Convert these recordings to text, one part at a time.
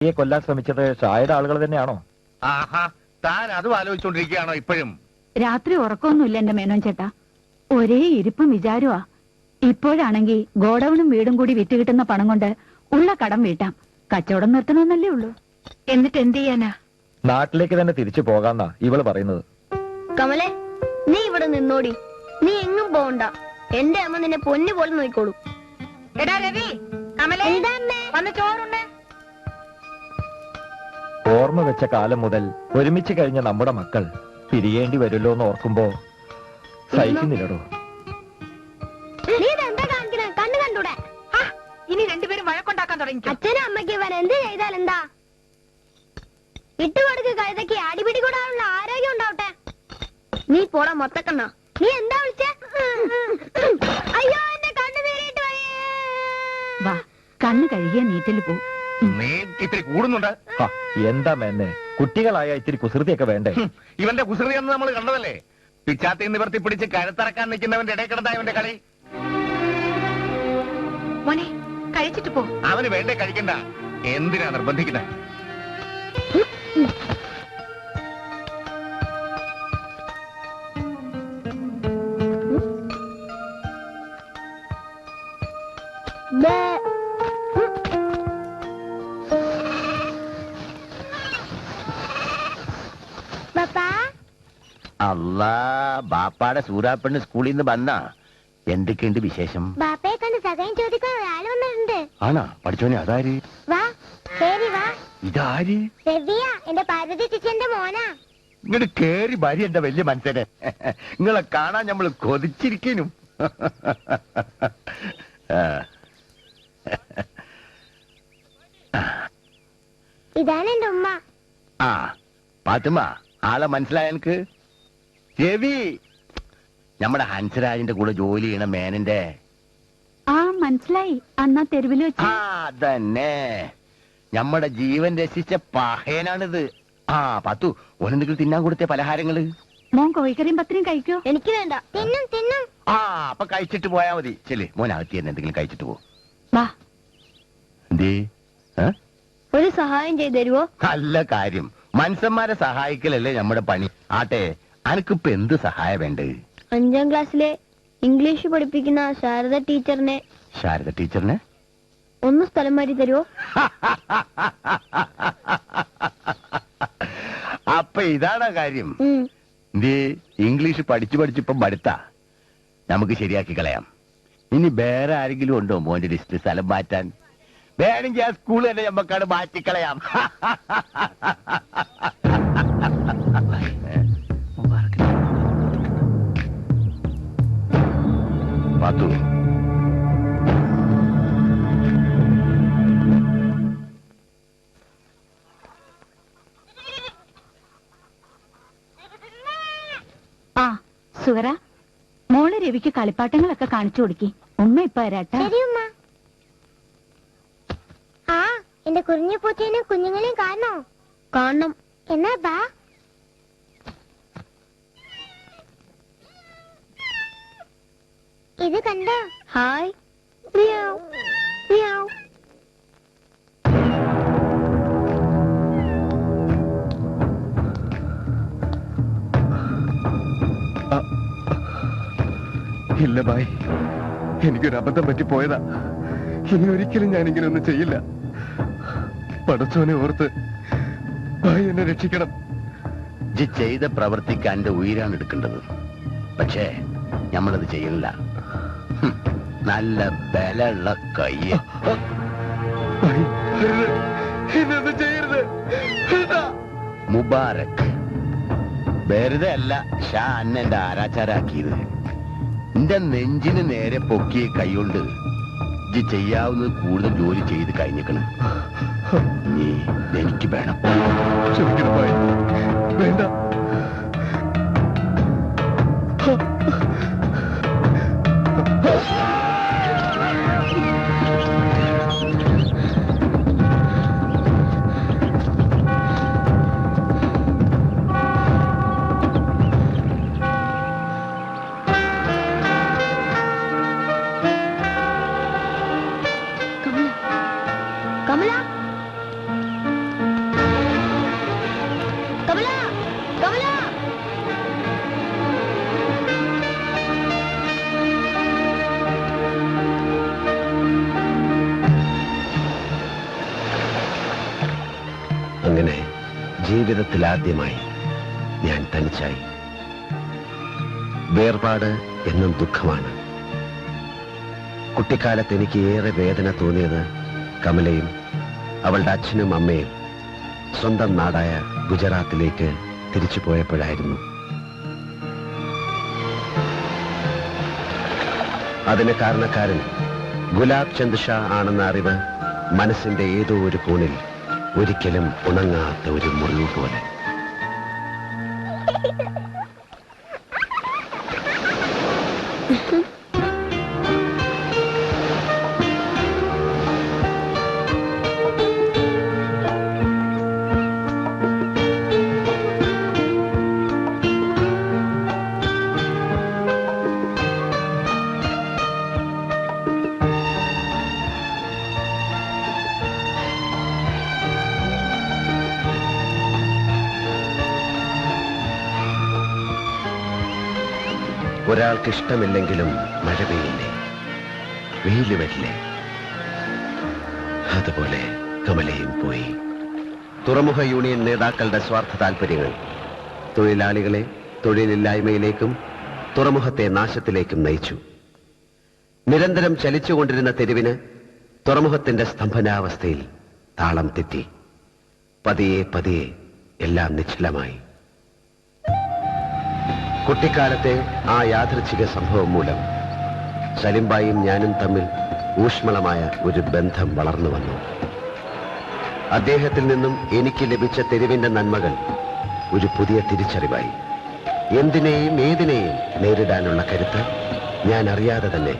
ഈ കൊല്ലാൻ ശ്രമിച്ചത് ഷായുടെ ആളുകൾ തന്നെയാണോ? ആഹാ, താൻ അതും ആലോചിച്ചോണ്ടിരിക്കുകയാണോ ഇപ്പോഴും? രാത്രി ഉറക്കമൊന്നുമില്ല എന്റെ മേനോൻ ചേട്ടാ. ഒരേ ഇരിപ്പും വിചാരമാ. ഇപ്പോഴാണെങ്കിൽ ഗോഡൌണും വീടും കൂടി വിറ്റ് കിട്ടുന്ന പണം കൊണ്ട് ഉള്ള കടം വീട്ടാം. കച്ചവടം നിർത്തണമെന്നല്ലേ ഉള്ളൂ. എന്നിട്ട് എന്ത് ചെയ്യാനാ? നാട്ടിലേക്ക് തന്നെ തിരിച്ചു പോകാന്നാ ഇവള് പറയുന്നത്. കമലെ, നീ ഇവിടെ നിന്നോടി. നീ എങ്ങും പോകണ്ട. എന്റെ അമ്മ നിന്നെ പൊന്നു പോലെ നോക്കിക്കോളൂ. എടാ രവി, കമലേ, വന്ന് ചോറുണ്ട്. ഓർമ്മ വെച്ച കാലം മുതൽ ഒരുമിച്ച് കഴിഞ്ഞ നമ്മുടെ മക്കൾ പിരിയേണ്ടി വരുമല്ലോ എന്ന് ഓർക്കുമ്പോ സഹിക്കുന്നില്ലടോ. നീ ഇതെന്താ കാണിക്കണേ? കണ്ണു കണ്ടൂടെ? ഇനി രണ്ടുപേരും വഴക്കുണ്ടാക്കാൻ തുടങ്ങി. അച്ഛനും അമ്മയ്ക്ക് ഇവൻ എന്ത് ചെയ്താൽ എന്താ? ഇട്ടുകൊടുക്ക് കഴുതയ്ക്ക് അടിപിടി കൂടാനുള്ള ആരോഗ്യം ഉണ്ടാവട്ടെ. നീ പോടാ മൊത്തക്കണ്ണ. നീ എന്താ വിളിച്ചേ? അയ്യോ, എന്റെ കണ്ണു നേരിട്ട് വാ, കണ്ണ് കഴുകിയ നീറ്റിൽ പോ. നീ ഇത്തിരി കൂടുന്നുണ്ട്. എന്താ മേന്നെ, കുട്ടികളായ ഇത്തിരി കുസൃതിയൊക്കെ വേണ്ടേ? ഇവന്റെ കുസൃതി എന്ന് നമ്മൾ കണ്ടതല്ലേ. പിച്ചാത്തി നിവർത്തി പിടിച്ച് കഴുത്തറക്കാൻ നിൽക്കുന്നവന്റെ ഇടയിൽ കിടന്നായവന്റെ കളി. മോനെ, കഴിച്ചിട്ട് പോ. അവന് വേണ്ടേ കഴിക്കണ്ട, എന്തിനാ നിർബന്ധിക്കുന്നത്? അല്ലാ, ബാപ്പാടെ സൂറാപ്പെണ്ണ് സ്കൂളിൽ നിന്ന് വന്നാ? എന്തൊക്കെയുണ്ട് വിശേഷം? ബാപ്പയെ കണ്ട് സഹായം ചോദിക്കാൻ ഒരാൾ വന്നിട്ടുണ്ട്. ആണാ? പഠിച്ചോനെ, അതാര്? വാ, കേറി വാ. ഇതാര്? രവിയ, എന്റെ പാർവതി ചേച്ചിന്റെ മോനാ. ഇങ്ങോട്ട് കേറി ഭാര്യ എന്റെ വലിയ മനസ്സിനെ. നിങ്ങളെ കാണാൻ നമ്മള് കൊതിച്ചിരിക്കുന്നു. ഇതാണ് എന്റെ ഉമ്മ. ആ, പാത്തുമ്മ, ആളെ മനസ്സിലായ എനിക്ക്? രവി, നമ്മുടെ ഹൻസരാജിന്റെ കൂടെ ജോലി ചെയ്യണ മേനന്റെ. ആ, മനസ്സിലായി. അന്നാ തെരുവിൽ വെച്ച്. ആ, അതന്നെ. നമ്മുടെ ജീവൻ രക്ഷിച്ച പഹയനാണിത്. ആ, പാത്തു, ഓനെന്തെങ്കിലും തിന്നാൻ കൊടുത്ത പലഹാരങ്ങള്? മോൻ കോഴിക്കറിയും പത്രിയും കഴിക്കോ? എനിക്ക് വേണ്ട. തിന്നും തിന്നും. ആ, അപ്പൊ കഴിച്ചിട്ട് പോയാ മതി. ചെല്, മോനകത്തി തന്നെ എന്തെങ്കിലും കഴിച്ചിട്ട് പോ. വാ. എന്തേ? ഒരു സഹായം ചെയ്തു തരുവോ? നല്ല കാര്യം. മനുഷ്യന്മാരെ സഹായിക്കലല്ലേ നമ്മുടെ പണി. ആട്ടെ, അനക്കിപ്പോ എന്ത് സഹായം വേണ്ടത്? 5ാം ക്ലാസ്സിലെ ഇംഗ്ലീഷ് പഠിപ്പിക്കുന്ന ശാരദ ടീച്ചറിനെ. ശാരദ ടീച്ചറിനെ ഒന്ന് സ്ഥലം മാറ്റി തരുവോ? അപ്പൊ ഇതാണ് കാര്യം. ഉം. എന്തേ, ഇംഗ്ലീഷ് പഠിച്ചിപ്പം മടുത്താ? നമുക്ക് ശരിയാക്കി കളയാം. ഇനി വേറെ ആരെങ്കിലും ഉണ്ടോ മോന്റെ ലിസ്റ്റ് സ്ഥലം മാറ്റാൻ? വേണമെങ്കിൽ ആ സ്കൂൾ തന്നെ നമ്മക്കാണ് മാറ്റിക്കളയാം. പാത്തു, ആ, സുഹറ, മോള് രവിക്ക് കളിപ്പാട്ടങ്ങളൊക്കെ കാണിച്ചു കൊടുക്കി. ഉമ്മ ഇപ്പൊ വരാട്ടാ. ശരി ഉമ്മ. ആ, എന്റെ കുഞ്ഞു പൂച്ചേനും കുഞ്ഞുങ്ങളെയും കാണണോ? കാണണം. എന്നാ ബാ. ഇത് കണ്ടോ? ഹായ്. മ്യാവ്, മ്യാവ്. ഇല്ല ബായ്, എനിക്കൊരു അബദ്ധം പറ്റിപ്പോയതാ. ഇനി ഒരിക്കലും ഞാൻ ഇങ്ങനെ ഒന്നും ചെയ്യില്ല. പടച്ചോനെ ഓർത്ത് ബായ് എന്നെ രക്ഷിക്കണം. ജി ചെയ്ത പ്രവർത്തിക്ക് എന്റെ ഉയരാണ് എടുക്കേണ്ടത്. പക്ഷേ നമ്മളത് ചെയ്യണില്ല. നല്ല ബലമുള്ള കയ്യ്. ബായ്, അരുത്, ഇതൊന്നും ചെയ്യരുത്. മുബാരക് വെറുതെ അല്ല ഷാ അന്നെ എന്റെ ആരാച്ചാരാക്കിയത്. എന്റെ നെഞ്ചിന് നേരെ പൊക്കിയ കൈകൊണ്ട് ജി ചെയ്യാവുന്നത് കൂടുതൽ ജോലി ചെയ്ത് കഴിഞ്ഞിക്കണം. നീ എനിക്ക് വേണം. ക്ഷമിക്കണം ബായ്, വേണ്ട. കമല, അങ്ങനെ ജീവിതത്തിൽ ആദ്യമായി ഞാൻ തനിച്ചായി. വേർപാട് എന്നും ദുഃഖമാണ്. കുട്ടിക്കാലത്ത് എനിക്ക് ഏറെ വേദന തോന്നിയത് കമലയും അവളുടെ അച്ഛനും അമ്മയും സ്വന്തം നാടായ ഗുജറാത്തിലേക്ക് തിരിച്ചു പോയപ്പോഴായിരുന്നു. അതിന് കാരണക്കാരൻ ഗുലാബ് ചന്ദ് ഷാ ആണെന്ന അറിവ് മനസ്സിന്റെ ഏതോ ഒരു കോണിൽ ഒരിക്കലും ഉണങ്ങാത്ത ഒരു മുറിവ് പോലെ. ഒരാൾക്ക് ഇഷ്ടമില്ലെങ്കിലും മഴ പെയ്യില്ലേ, വെയില് വരില്ലേ? അതുപോലെ കമലയും പോയി. തുറമുഖ യൂണിയൻ നേതാക്കളുടെ സ്വാർത്ഥ താല്പര്യങ്ങൾ തൊഴിലാളികളെ തൊഴിലില്ലായ്മയിലേക്കും തുറമുഖത്തെ നാശത്തിലേക്കും നയിച്ചു. നിരന്തരം ചലിച്ചുകൊണ്ടിരുന്ന തെരുവിന് തുറമുഖത്തിന്റെ സ്തംഭനാവസ്ഥയിൽ താളം തെറ്റി. പതിയെ പതിയെ എല്ലാം നിശ്ചലമായി. കുട്ടിക്കാലത്തെ ആ യാദൃച്ഛിക സംഭവം മൂലം സലിംബായും ഞാനും തമ്മിൽ ഊഷ്മളമായ ഒരു ബന്ധം വളർന്നു വന്നു. അദ്ദേഹത്തിൽ നിന്നും എനിക്ക് ലഭിച്ച തെരുവിന്റെ നന്മകൾ ഒരു പുതിയ തിരിച്ചറിവായി. എന്തിനേയും ഏതിനേയും നേരിടാനുള്ള കരുത്ത് ഞാൻ അറിയാതെ തന്നെ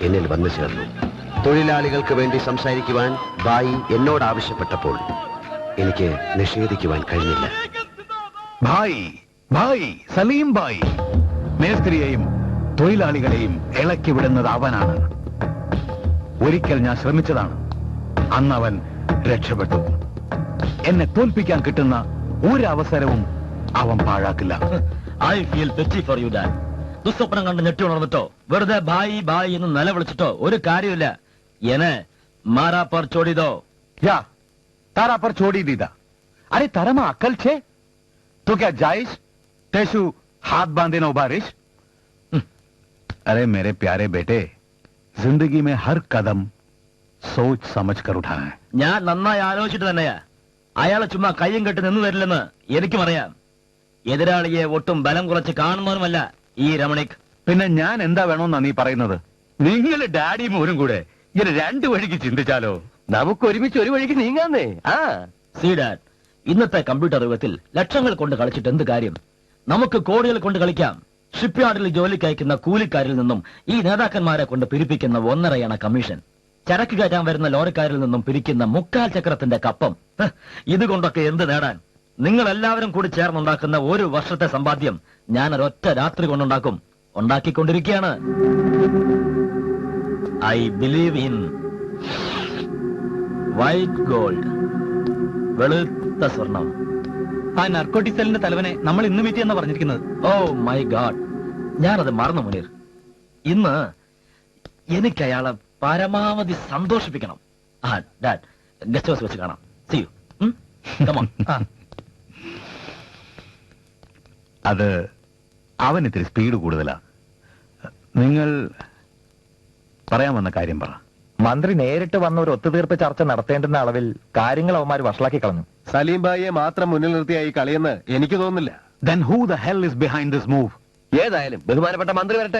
എന്നിൽ വന്നു ചേർന്നു. തൊഴിലാളികൾക്ക് വേണ്ടി സംസാരിക്കുവാൻ ബായി എന്നോട് ആവശ്യപ്പെട്ടപ്പോൾ എനിക്ക് നിഷേധിക്കുവാൻ കഴിഞ്ഞില്ല. ഭായ് ഭായ് സലീം ഭായ്, മേസ്ത്രിയെയും തൊഴിലാളികളെയും ഇളക്കി വിടുന്നത് അവനാണ്. ഒരിക്കൽ ഞാൻ ശ്രമിച്ചതാണ്, അന്ന് അവൻ രക്ഷപ്പെട്ടു. എന്നെ തോൽപ്പിക്കാൻ കിട്ടുന്ന ഒരു അവസരവും അവൻ പാഴാക്കില്ല. I feel pity for you dad. ദുസ്വപ്നം കണ്ട് ഞെട്ടി ഉണർന്നിട്ടോ വെറുതെ ഭായി ഭായി എന്ന് നിലവിളിച്ചിട്ടോ ഒരു കാര്യമില്ല. എന്നെ മാറാ പർ ചോടിതോ. या तारा पर छोड़ी दीदा. अरे तारा में अकल छे तो क्या जायज तेसु हाथ बांधे नो बारिश. अरे मेरे प्यारे बेटे, जिंदगी में हर कदम सोच समझ कर उठाना है. ഞാൻ നന്നായി ആലോചിച്ചിട്ട് തന്നെയാ. അയാളെ ചുമ്മാ കയ്യും കെട്ടി നിന്നു തരില്ലെന്ന് എനിക്കും അറിയാം. എതിരാളിയെ ഒട്ടും ബലം കുറച്ച് കാണുന്നവനുമല്ല ഈ രമണിക്. പിന്നെ ഞാൻ എന്താ വേണമെന്നാ നീ പറയുന്നത്? നിങ്ങൾ ഡാഡിയും മോനും കൂടെ ഇങ്ങനെ രണ്ടു വഴിക്ക് ചിന്തിച്ചാലോ? നമുക്ക് ഒരുമിച്ച് ഒരു വഴിക്ക് നീങ്ങാന്നേ. സീ ഡാഡ്, ഇന്നത്തെ കമ്പ്യൂട്ടർ യുഗത്തിൽ ലക്ഷങ്ങൾ കൊണ്ട് കളിച്ചിട്ട് എന്ത് കാര്യം? നമുക്ക് കോടികൾ കൊണ്ട് കളിക്കാം. ഷിപ്പ്യാർഡിൽ ജോലിക്ക് അയക്കുന്ന കൂലിക്കാരിൽ നിന്നും ഈ നേതാക്കന്മാരെ കൊണ്ട് പിരിപ്പിക്കുന്ന 1.5 കമ്മീഷൻ, ചരക്ക് കയറ്റാൻ വരുന്ന ലോറിക്കാരിൽ നിന്നും പിരിക്കുന്ന 3/4 ചക്രത്തിന്റെ കപ്പം, ഇതുകൊണ്ടൊക്കെ എന്ത് നേടാൻ? നിങ്ങൾ എല്ലാവരും കൂടി ചേർന്നുണ്ടാക്കുന്ന ഒരു വർഷത്തെ സമ്പാദ്യം ഞാൻ ഒരൊറ്റ രാത്രി കൊണ്ടുണ്ടാക്കും. ഉണ്ടാക്കിക്കൊണ്ടിരിക്കുകയാണ്. I believe in white gold, വെളുത്ത സ്വർണം. ആ നർക്കോട്ടിക് സെല്ലിന്റെ തലവനെ നമ്മൾ ഇന്ന് മീറ്റ് എന്ന് പറഞ്ഞിരിക്കുന്നത്. ഓ മൈ ഗാഡ്, ഞാനത് മറന്നു മുനീർ. ഇന്ന് എനിക്ക് അയാളെ പരമാവധി സന്തോഷിപ്പിക്കണം. ഡാഡ്, ഗസ്റ്റ് ഹൗസ് വെച്ച് കാണാം. See you. Come on. അത് അവൻ ഇത്തിരി സ്പീഡ് കൂടുതലാ. നിങ്ങൾ പറയാൻ വന്ന കാര്യം പറ. മന്ത്രി നേരിട്ട് വന്ന ഒരു ഒത്തുതീർപ്പ് ചർച്ച നടത്തേണ്ടുന്ന അളവിൽ കാര്യങ്ങൾ അവന്മാർ വഷളാക്കി കളഞ്ഞു. സലീം ഭായിയെ മാത്രം മുന്നിൽ നിർത്തിയായി കളിയെന്ന് എനിക്ക് തോന്നുന്നില്ല. Then who the hell is behind this move? ഏതായാലും ബഹുമാനപ്പെട്ട മന്ത്രി വരട്ടെ.